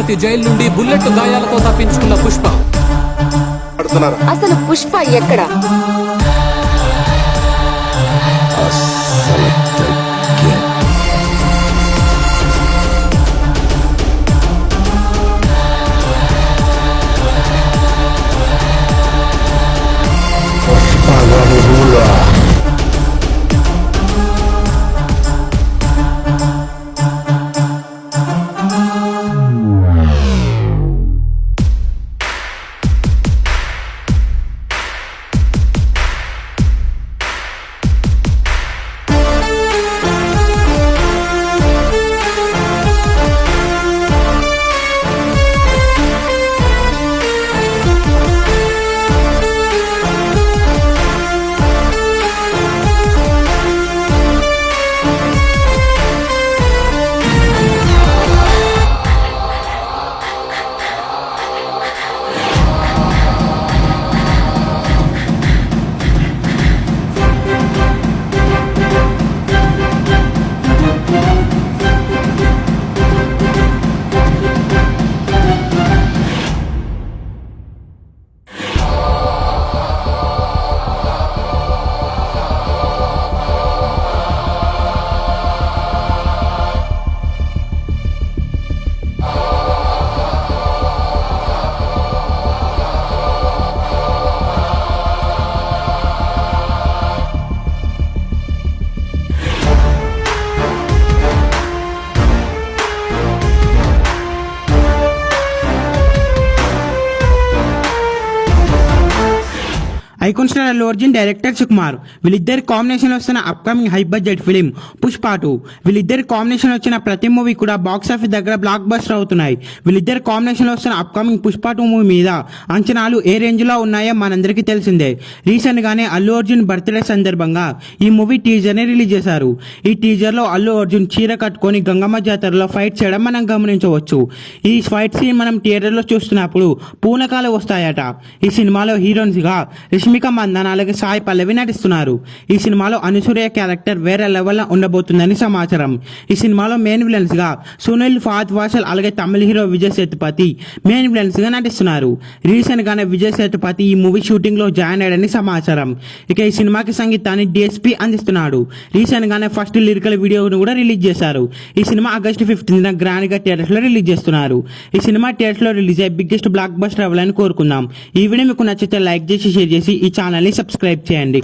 Tirupati jail నుండి bullet గాయాలతో తప్పించుకున్న పుష్ప. అసలు పుష్ప ఎక్కడ? Icon star Allu Arjun, director Sukumar వీళ్ళిద్దరి కాంబినేషన్ వస్తున్న upcoming high budget film Pushpa 2. వీళ్ళిద్దరి కాంబినేషన్ వచ్చిన ప్రతి మూవీ కూడా బాక్స్ ఆఫీస్ దగ్గర బ్లాక్ బస్టర్ అవుతున్నాయి. వీళ్ళిద్దరి కాంబినేషన్ వస్తున్న అప్కమింగ్ పుష్ప 2 మూవీ మీద అంచనాలు ఏ రేంజ్ లో ఉన్నాయో మనందరికీ తెలిసిందే. రీసెంట్ గానే అల్లు అర్జున్ బర్త్డే సందర్భంగా ఈ మూవీ టీజర్ ని రిలీజ్ చేశారు. ఈ టీజర్ లో అల్లు అర్జున్ చీర కట్టుకొని గంగమ్మ జాతరలో ఫైట్ చేయడం మనం గమనించవచ్చు. ఈ ఫైట్ సీన్ మనం థియేటర్ లో చూస్తున్నప్పుడు పూనకాలు వస్తాయట. ఈ సినిమాలో హీరోయిన్స్ గా రష్మిక మందన అలాగే సాయి పల్లవి నటిస్తున్నారు. ఈ సినిమాలో అనుసూయ క్యారెక్టర్ వేరే లెవెల్ లో ఉండబోతుందని సమాచారం. ఈ సినిమాలో మెయిన్ విలన్స్ గా సునీల్, ఫహద్ ఫాసిల్ అలాగే తమిళ hero Vijay Sethupathi main villains గా నటిస్తున్నారు. రీసెంట్ గానే విజయ్ సేతుపతి ఈ మూవీ షూటింగ్ లో జాయిన్ అయ్యాడని సమాచారం. ఇక ఈ సినిమాకి సంగీతాన్ని డిఎస్పీ అందిస్తున్నాడు. రీసెంట్ గానే ఫస్ట్ లిరికల్ వీడియోను కూడా రిలీజ్ చేశారు. ఈ సినిమా ఆగస్టు 15న గ్రాండ్ గా థియేటర్స్ లో రిలీజ్ చేస్తున్నారు. ఈ సినిమా థియేటర్స్ లో రిలీజ్ అయ్యే బిగ్గెస్ట్ బ్లాక్ బస్టర్ అవ్వాలని కోరుకుందాం. ఈ వీడియో మీకు నచ్చితే లైక్ చేసి షేర్ చేసి ఈ ఛానల్ ని సబ్స్క్రైబ్ చేయండి.